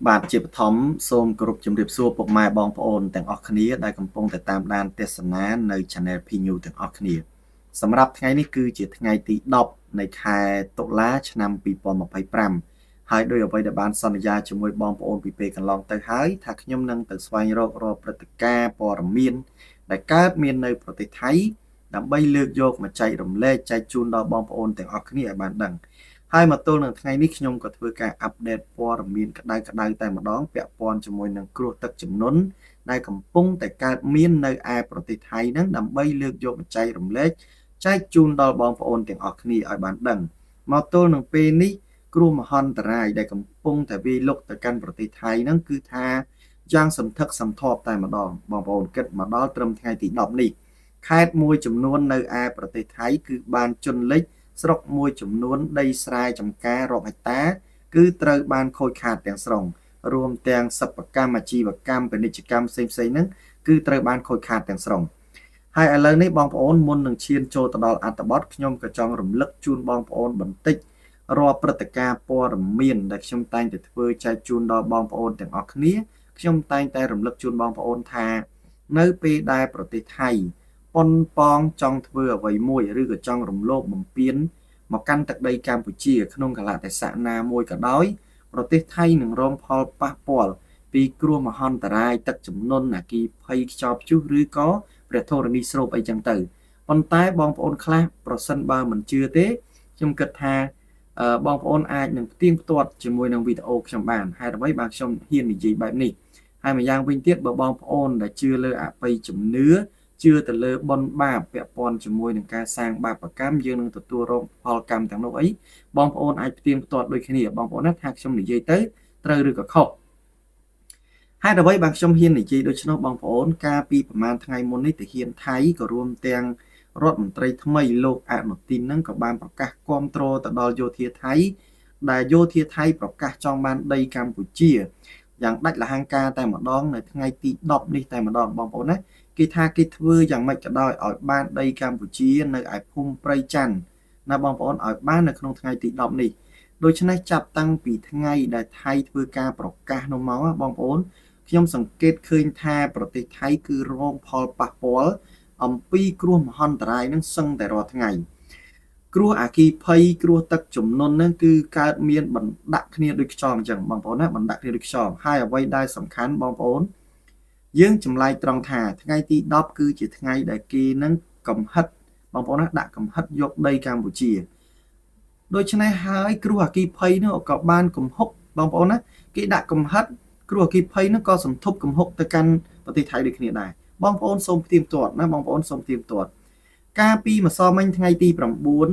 บาดเจ็บถมโสมกรุบจำเรียบซัวปกไม้บองพระโอนแต่งออกคณีได้กำปงแต่ตามด้านเทศนาในชาแนลพีนิวแต่งออกคณีสำหรับไงนี่คือจิตไงตีดอบในคายตกล้าชนำปีปอมไปปรำหายโดยเอาไปเดบานสัญญาจมวยบองพระโอนปีเปกันลองเตยหายถักย่อมนั่งเตยสวายรอรอปฏิกาปอรมีนได้การเมียนในประเทศไทยนำใบเลือกโยกมาใจรำเล่ใจจูนดอบองพระโอนแต่งออกคณีบานดังให้มาตัวหนึ่งไงนี่ขยมก็ถือการอัปเดตปอรมีนกระไดแต่มาดองเปียปอนจมวยนังกลัวตักจำนวนได้กำปงแต่การเมียนในอาประเทศไทยนั้นนำใบเลือกโยกมาใจรำเล่ใจจูนดอบองพระโอนแต่งออกคณีบานดังมาตัวหนึ่งปีนี้กลัวมหันตรายได้กำปงแต่วีลกแต่การประเทศไทยนั้นคือทาย่างสำทักสำทอบแต่มาดองบองพระโอนเกิดมาดอเติมไงตีดอบนี่คาดมวยจำนวนในอาประเทศไทยคือบานจนเล็กสรกมวยจำนวนได้สลายจำการอบไอตาคือเตยบานโคยขาดแต่งสรงรวมแต่งสัพกรรมอาชีวกรรมเป็นนิจกรรมเซ็งๆนั้นคือเตยบานโคยขาดแต่งสรงให้อะไรในบองโอนมุนหนึ่งเชียนโจตดอลอัตบอสขยมกระจองรำลึกจูนบองโอนบันติกรอปฏิกาปอรมีนได้ขยมแต่งแต่เพื่อใจจูนดอบองโอนแต่งออกนี้ขยมแต่งแต่รำลึกจูนบองโอนทาเนื้อปีได้ประเทศไทยปนปองจองเถื่อไว้มวยหรือกระจองรำโลกบ่มเปียนมากันตักใดกัมพูชีขนมกะลาแต่สะนามวยกระด้อยประเทศไทยหนึ่งรองพอลปะปอลปีกลัวมหันตรายตักจำนวนนากีภัยจอบชุหรือก็ประโทรณีสโลไปจังเตอปนใต้บองโอนคลาประสันบาเหมือนเชื่อเต้จมกระทาบองโอนอาจหนึ่งเตียงตัวจมวยหนึ่งวิดีโอชมบานให้เราไว้บางชมเฮียนในจีแบบนี้ให้มายังวินเทียบบองโอนได้เชื่อเลยอะไปจมเนื้อเชื่อแต่เลยบนบาเปียปอนจมวยหนึ่งการสร้างบาประกรรมยืนหนึ่งตัวรองพอลกรรมต่างโลกไอบองโอนอาจเตรียมตัวโดยขณีบองโอนนักหักชมในจีเต้เตอหรือกับขบให้เราไว้บางชมเฮียนในจีโดยเฉพาะบองโอนกาปีประมาณไงมนนิตเฮียนไทยก็รวมเตียงรถมนตรีทำไมโลกอาหนตินนั่งกับบานประกาศความโตรแต่ดอโยเทียไทยได้โยเทียไทยประกาศจองบานใดกัมพูชีอย่างดัดละหังกาแต่หมดดองในไงตีดอบนี่แต่หมดดองบองโอนนะกีทากีทวอย่างไม่จะได้ออกบ้านใดกัมพูชีในไอพุ่มไพรจันนะบองโอนออกบ้านในขนมไงตีดอบนี่โดยชนะจับตั้งปีไงได้ไทยทวการประกาศนมเมาบองโอนขยมสังเกตเคยทาประเทศไทยคือโรงพอลปะปอลอัมปีกลัวมหันตรายนั่งซึ่งแต่รอทั้งไงกลัวอากีภัยกลัวตักจุ่มนนนั่นคือการเมียนบันดักเนี่ยด้วยจอมจังบางปอนนะบันดักเนี่ยด้วยจอมให้เอาไว้ได้สำคัญบางปอนยื่งจำลายตรองถาทั้งไงที่ดอบคือจิตทั้งไงได้กีนั่งกำฮัดบางปอนนะดักกำฮัดยกได้กัมพูชีโดยชนะหายกลัวอากีภัยเนี่ยกับบ้านกำฮกบางปอนนะกีดักกำฮัดกลัวกีภัยนั่นก็สมทบกำฮกแต่กันประเทศไทยด้วยគ្នាได้บางปอนส่งเตรียมตรวจนะบางปอนส่งเตรียมตรวจกาปีมาซ้อมมันไงตีปรำบุญ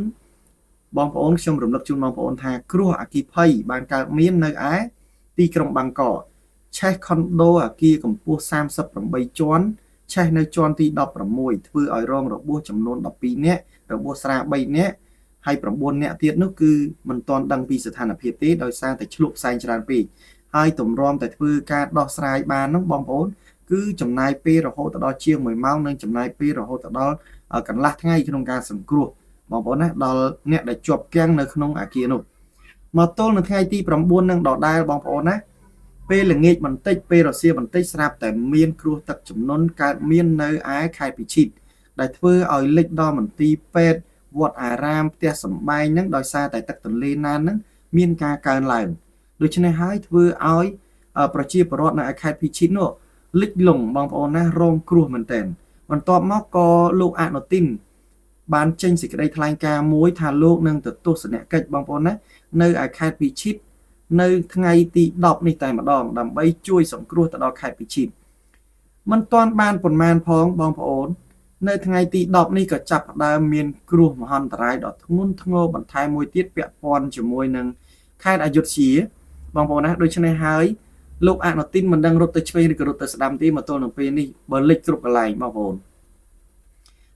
บองปอนชมรมลักจุนบองปอนทาครัวอากีภัยบางการเมียนในไอตีกรงบางเกาะใช้คอนโดอากีกับพวก30ปรำใบจวนใช้ในจวนตีดอกปรำมวยเพื่อเอารองระบบจำนวน10 ปีเนี้ยระบบสระใบเนี้ยให้ปรำบุญเนี้ยเทียนนั่นคือมันตอนดังปีสถานเพียรตีโดยสร้างแต่ฉลุกไซน์จรานปีให้ตุ่มรอมแต่เพื่อการดอกสลายบานน้องบองปอนคือจำนายปีเราโหตดอเชียงเหมยเมาหนึ่งจำนายปีเราโหตดอกันลักง่ายขนมการสังกรุบองปอนนะดอเนี่ยได้จบแกงในขนมอาเกียนุมาต้นในไงที่ปรำบุญนั่งดอกได้บองปอนนะเปหลังเงี้ยมันติดเปรัสเซียมันติดสลับแต่เมียนครัวตักจำนวนการเมียนในไอ้ไข่ปิชิดได้เพื่อเอาเล็กดอมันตีเป็ดวัดอารามเตียสมบัยนั่งดอยซาแต่ตักตนเลนานนั่งเมียนการการไหลโดยเฉพาะให้เพื่อเอาประชีพรอดในไอ้ไข่ปิชิดโนลิกหลงบองปอนนะโรงครัวมันแต่มันตอบมอกอลูกอาโนตินบ้านเจงสิกได้ทลายกามวยทาโลกนั่งตัวตัวเสน่ห์เกิดบางปอนนะในอาคารพิชิตในไงตีดอกในแต่มาดองดำใบช่วยสงครัวตดอกไข่พิชิตมันตอนบ้านผลมานพ้องบางปอนในไงตีดอกนี่ก็จับดาวเมียนครัวมหันตรายดอกงุนทงโงบันทายมวยเตี้ยเปียปอนจมวยหนึ่งค่ายอายุเสียบางปอนนะโดยเฉพาะหายลูกอาโนตินมันดังรถตะช่วยหรือรถตะสดามที่มาตัวหนึ่งปีนี่เบอร์เล็กกรุบอะไรบางปอน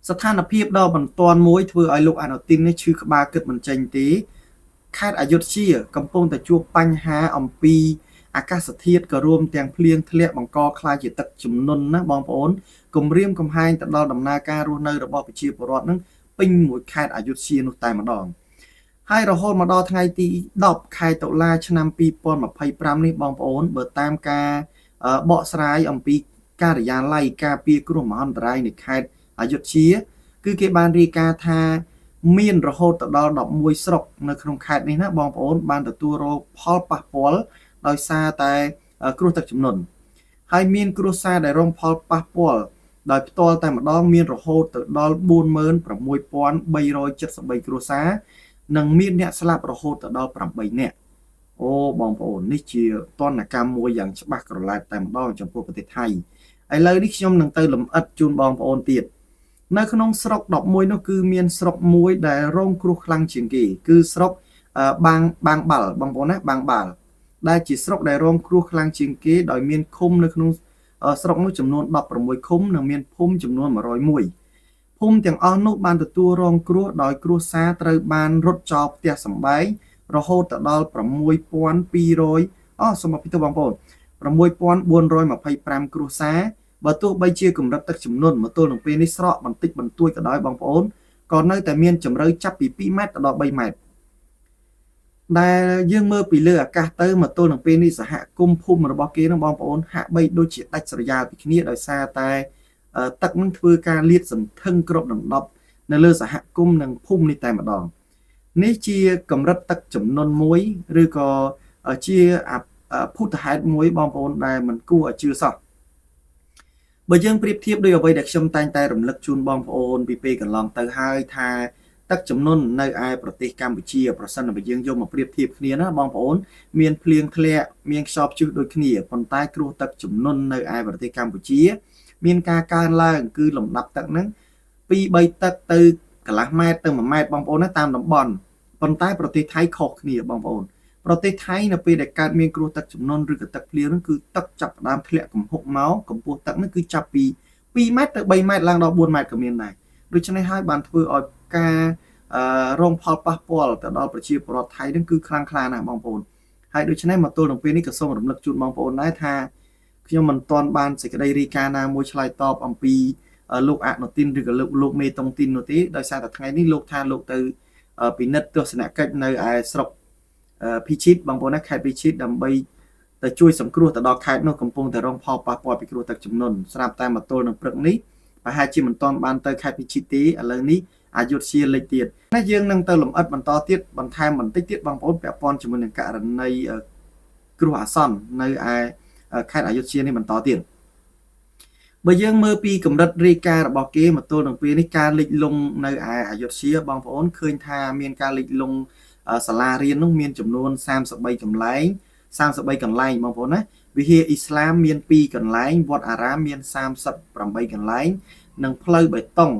สถานភាពដល់បន្ទាន់មួយធ្វើឲ្យលោកអាណូទីននេះឈឺក្បាលគិតមិនចេញទេខេត្តអយុធ្យាកំពុងតែជួបបញ្ហាអំពីអាកាសធាតុក៏រួមទាំងភ្លៀងធ្លាក់បង្កខ្លាចជាទឹកជំនន់ណាបងប្អូនគម្រាមកំហែងទៅដល់ដំណើរការរស់នៅរបស់ប្រជាពលរដ្ឋនឹងពេញមួយខេត្តអយុធ្យានោះតែម្ដង ហើយរហូតមកដល់ថ្ងៃទី10ខែតុលាឆ្នាំ2025នេះបងប្អូនបើតាមការបកស្រាយអំពីការិយាល័យការពារគ្រោះមហន្តរាយនៃខេត្តអយុធ្យាគឺគេបានរាយការណ៍ថាមានរហូតដល់11ស្រុកនៅក្នុងខេត្តនេះណាបងប្អូនបានទទួលរងផលប៉ះពាល់ដោយសារតែគ្រោះទឹកជំនន់ហើយមានគ្រួសារដែលរងផលប៉ះពាល់ដោយផ្ទាល់តែម្ដងមានរហូតទៅដល់46,373គ្រួសារនិងមានអ្នកស្លាប់រហូតដល់8នាក់អូបងប្អូននេះជាទណ្ឌកម្មមួយយ៉ាងច្បាស់ក្រឡែតតែម្ដងចំពោះប្រទេសថៃឥឡូវនេះខ្ញុំនឹងទៅលម្អិតជូនបងប្អូនទៀតនៅក្នុងស្រុក11នោះគឺមានស្រុកមួយដែលរងគ្រោះខ្លាំងជាងគេគឺស្រុកបាងបាល់បងប្អូនណាបាងបាល់ដែលជាស្រុកដែលរងគ្រោះខ្លាំងជាងគេដោយមានឃុំនៅក្នុងស្រុកនោះចំនួន16ឃុំនិងមានភូមិចំនួន101ភូមិទាំងអស់នោះបានទទួលរងគ្រោះដោយគ្រួសារត្រូវបានរត់ចោលផ្ទះសម្បែងរហូតដល់6,200សូមអភ័យទោសបងប្អូន6,425គ្រួសារបើទោះបីជាកម្រិតទឹកជំនន់មកទល់នឹងពេលនេះស្រកបន្តិចបន្តួចក៏ដោយបងប្អូនក៏នៅតែមានជម្រៅចាប់ពី2ម៉ែត្រដល់3ម៉ែត្រដែលយើងមើលពីលើអាកាសទៅមកទល់នឹងពេលនេះសហគមន៍ភូមិរបស់គេនឹងបងប្អូនហាក់បីដូចជាដាច់ស្រយាលពីគ្នាដោយសារតែទឹកនឹងធ្វើការលាតសន្ធឹងគ្របដណ្ដប់នៅលើសហគមន៍និងភូមិនេះតែម្ដងនេះជាកម្រិតទឹកចំនួនមួយឬក៏ជាភូតហេតុមួយបងប្អូនដែលមិនគួរឲ្យជឿសោះបើយើងប្រៀបធៀបដោយអ្វីដែលខ្ញុំតែងតែរំលឹកជូនបងប្អូនពីពេលកន្លងទៅហើយថាទឹកជំនន់នៅឯប្រទេសកម្ពុជាប្រសិនបើយើងយកមកប្រៀបធៀបគ្នាណាបងប្អូនមានភ្លៀងធ្លាក់មានខ្យល់ព្យុះដូចគ្នាប៉ុន្តែគ្រោះទឹកជំនន់នៅឯប្រទេសកម្ពុជាមានការកើនឡើងគឺលំដាប់ទឹកហ្នឹងពី3ទឹកទៅកន្លះម៉ែត្រទៅ1ម៉ែត្របងប្អូនណាតាមតំបន់ប៉ុន្តែប្រទេសថៃខុសគ្នាបងប្អូនប្រទេសថៃនៅពេលដែលកើតមានគ្រោះទឹកជំនន់ឬក៏ទឹកភ្លៀងហ្នឹងគឺទឹកចាប់ផ្ដើមធ្លាក់កំហុកមកកម្ពស់ទឹកហ្នឹងគឺចាប់ពី2ម៉ែត្រទៅ3ម៉ែត្រឡើងដល់4ម៉ែត្រក៏មានដែរដូច្នេះហើយបានធ្វើឲ្យការរងផលប៉ះពាល់ទៅដល់ប្រជាពលរដ្ឋថៃហ្នឹងគឺខ្លាំងក្លាណាស់បងប្អូនហើយដូច្នេះមកទល់នឹងពេលនេះក៏សូមរំលឹកជូនបងប្អូនដែរថាខ្ញុំមិនទាន់បានសេចក្តីរាយការណ៍ណាមួយឆ្លើយតបអំពីលោកអនុទានឬក៏លោកមេតុងទីននោះទេដោយសារតែថ្ងៃនេះលោកថាលោកទៅពិនិត្យទស្សនកិច្ចនៅឯស្រុកភីឈីតបងប្អូនណាខេត្តភីឈីតដើម្បីទៅជួយសង្គ្រោះទៅដល់ខេត្តនោះកំពុងតែរងផលប៉ះពាល់ពីគ្រោះទឹកជំនន់ស្រាប់តែមកទល់នឹងព្រឹកនេះប្រហែលជាមិនទាន់បានទៅខេត្តភីឈីតទេឥឡូវនេះអយុធ្យាលេខទៀតណាយើងនឹងទៅលម្អិតបន្តទៀតបន្ថែមបន្តិចទៀតបងប្អូនពាក់ព័ន្ធជាមួយនឹងករណីគ្រោះអាសន្ននៅឯខេត្តអយុធ្យានេះបន្តទៀតបើយើងមើលពីកម្រិតរាយការណ៍របស់គេមកទល់នឹងពេលនេះការលិចលង់នៅឯអយុធ្យាបងប្អូនឃើញថាមានការលិចលង់សាលារៀននោះមានចំនួន33កន្លែងបងប្អូនណាវិហារអ៊ីស្លាមមាន2កន្លែងវត្តអារាមមាន38កន្លែងនិងផ្លូវបេតុង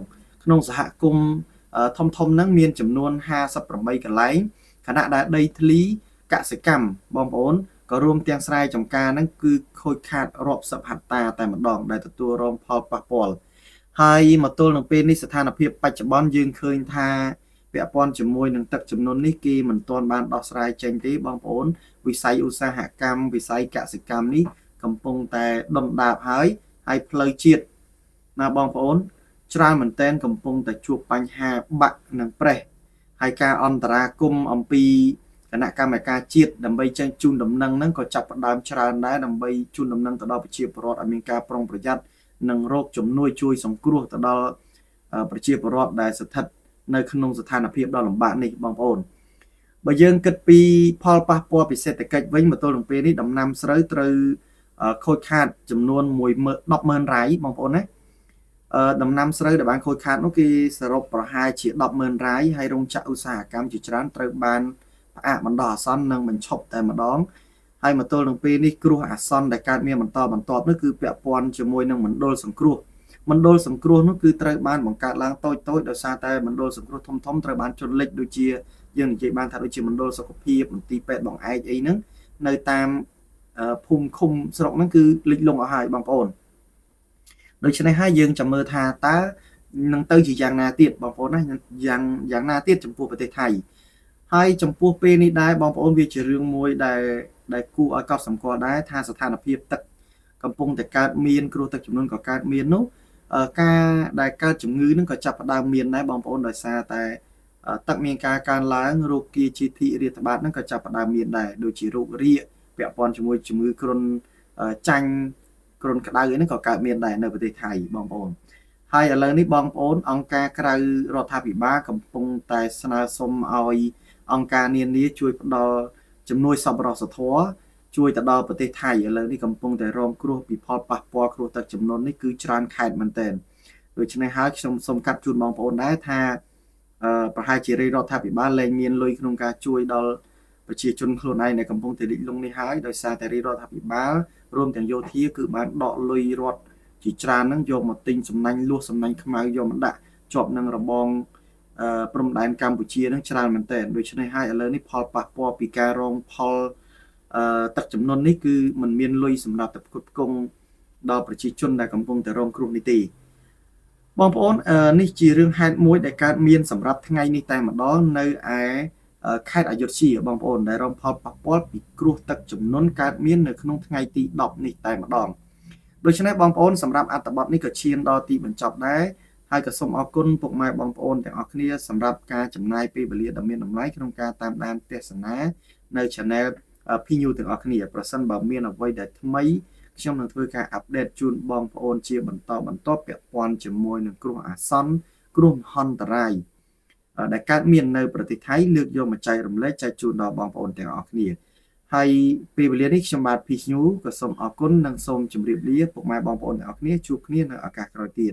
ក្នុងសហគមន៍ធំហ្នឹងមានចំនួន58កន្លែងខណៈដែលដីធ្លីកសិកម្មបងប្អូនក៏រួមទាំងស្រែចម្ការហ្នឹងគឺខូចខាតរាប់សិបហិកតាតែម្ដងដែលទទួលរងផលប៉ះពាល់ហើយមកទល់នឹងពេលនេះស្ថានភាពបច្ចុប្បន្នយើងឃើញថាពាក់ព័ន្ធជាមួយនឹងទឹកជំនន់នេះគេមិនទាន់បានដោះស្រាយចេញទេបងប្អូនវិស័យឧស្សាហកម្មវិស័យកសិកម្មនេះកំពុងតែដុនដាបហើយផ្លូវជាតិណាបងប្អូនច្រើនមែនទែនកំពុងតែជួបបញ្ហាបាក់និងប្រេះហើយការអន្តរាគមន៍អំពីគណៈកម្មការជាតិដើម្បីចេញជូនដំណឹងហ្នឹងក៏ចាប់ផ្ដើមច្រើនដែរដើម្បីជូនដំណឹងទៅដល់ប្រជាពលរដ្ឋឲ្យមានការប្រុងប្រយ័ត្ននិងរកជំនួយជួយសង្គ្រោះទៅដល់ប្រជាពលរដ្ឋដែលស្ថិតនៅក្នុងស្ថានភាពដ៏លំបាកនេះបងប្អូនបើយើងគិតពីផលប៉ះពាល់ពីសេដ្ឋកិច្ចវិញមកទល់នឹងពេលនេះដំណាំស្រូវត្រូវខូចខាតចំនួន100000រ៉ាយបងប្អូនណាដំណាំស្រូវដែលបានខូចខាតនោះគេសរុបប្រហែលជា100000រ៉ាយហើយរោងចក្រឧស្សាហកម្មជាច្រើនត្រូវបានផ្អាកបណ្ដោះអាសន្ននិងបញ្ឈប់តែម្ដងហើយមកទល់នឹងពេលនេះគ្រោះអាសន្នដែលកើតមានបន្តបន្ទាប់នោះគឺពាក់ព័ន្ធជាមួយនឹងមណ្ឌលសង្គ្រោះនោះគឺត្រូវបានបង្កើតឡើងតូចដោយសារតែមណ្ឌលសង្គ្រោះធំត្រូវបានជន់លិចដូចជាយើងនិយាយបានថាដូចជាមណ្ឌលសុខភាពមន្ទីរពេទ្យបងឯកអីហ្នឹងនៅតាមភូមិឃុំស្រុកហ្នឹងគឺលិចលង់អស់ហើយបងប្អូនដូច្នេះហើយយើងចាំមើលថាតើនឹងទៅជាយ៉ាងណាទៀតបងប្អូនណាយ៉ាងណាទៀតចំពោះប្រទេសថៃហើយចំពោះពេលនេះដែរបងប្អូនវាជារឿងមួយដែលគួរឲ្យកត់សម្គាល់ដែរថាស្ថានភាពទឹកកំពុងតែកើតមានគ្រោះទឹកជំនន់ក៏កើតមាននោះការដែលកើតជំងឺនឹងក៏ចាប់ផ្ដើមមានដែរបងប្អូនដោយសារតែ ទឹកមានការកើនឡើងរោគគាជាធីរាតត្បាតហ្នឹងក៏ចាប់ផ្ដើមមានដែរដូចជារោគរាគពាក់ព័ន្ធជាមួយជំងឺគ្រុនចាញ់គ្រុនក្តៅហ្នឹងក៏កើតមានដែរនៅប្រទេសថៃបងប្អូនហើយឥឡូវនេះបងប្អូនអង្គការក្រៅរដ្ឋាភិបាលកំពុងតែស្នើសុំឲ្យអង្គការនានាជួយផ្ដល់ជំនួយសប្បុរសធម៌ជួយទៅដល់ប្រទេសថៃឥឡូវនេះកំពុងតែរងគ្រោះពីផលប៉ះពាល់គ្រោះទឹកជំនន់នេះគឺច្រើនខេត្តមែនទែនដូច្នេះហើយខ្ញុំសូមកាត់ជូនបងប្អូនដែរថាប្រហែលជារដ្ឋាភិបាលលែងមានលុយក្នុងការជួយដល់ប្រជាជនខ្លួនឯងដែលកំពុងតែលិចលង់នេះហើយដោយសារតែរដ្ឋាភិបាលរួមទាំងយោធាគឺបានដកលុយរដ្ឋជាច្រើនហ្នឹងយកមកទិញសំណាញ់លួសសំណាញ់ខ្មៅយកមកដាក់ជាប់នឹងរបងព្រំដែនកម្ពុជាហ្នឹងច្រើនមែនទែនដូច្នេះហើយឥឡូវនេះផលប៉ះពាល់ពីការរងផលទឹកជំនន់នេះគឺมันមានលុយសម្រាប់ទៅផ្គត់ផ្គង់ដល់ប្រជាជនដែលកំពុងតែរងគ្រោះនេះទេបងប្អូននេះជារឿងហេតុមួយដែលកើតមានសម្រាប់ថ្ងៃនេះតែម្ដងនៅឯខេត្តអយុធ្យាបងប្អូនដែលរងផលប៉ះពាល់ពីគ្រោះទឹកជំនន់កើតមាននៅក្នុងថ្ងៃទី10នេះតែម្ដងដូច្នេះបងប្អូនសម្រាប់អត្ថបទនេះក៏ឈានដល់ទីបញ្ចប់ដែរហើយក៏សូមអរគុណពុកម៉ែបងប្អូនទាំងអស់គ្នាសម្រាប់ការចំណាយពេលវេលាដ៏មានតម្លៃក្នុងការតាមដានទស្សនានៅ Channel PNews ទាំងអស់គ្នាប្រសិនបើមានអ្វីដែលថ្មីខ្ញុំនឹងធ្វើការអាប់ដេតជូនបងប្អូនជាបន្តបន្ទាប់ពាក់ព័ន្ធជាមួយនឹងគ្រោះអាសន្នគ្រោះមហន្តរាយដែលកើតមាននៅប្រទេសថៃលើកយកមកចែករំលែកចែកជូនដល់បងប្អូនទាំងអស់គ្នាហើយពេលវេលានេះខ្ញុំបាទ PNews ក៏សូមអរគុណនិងសូមជម្រាបលាពុកម៉ែបងប្អូនទាំងអស់គ្នាជួបគ្នានៅឱកាសក្រោយទៀត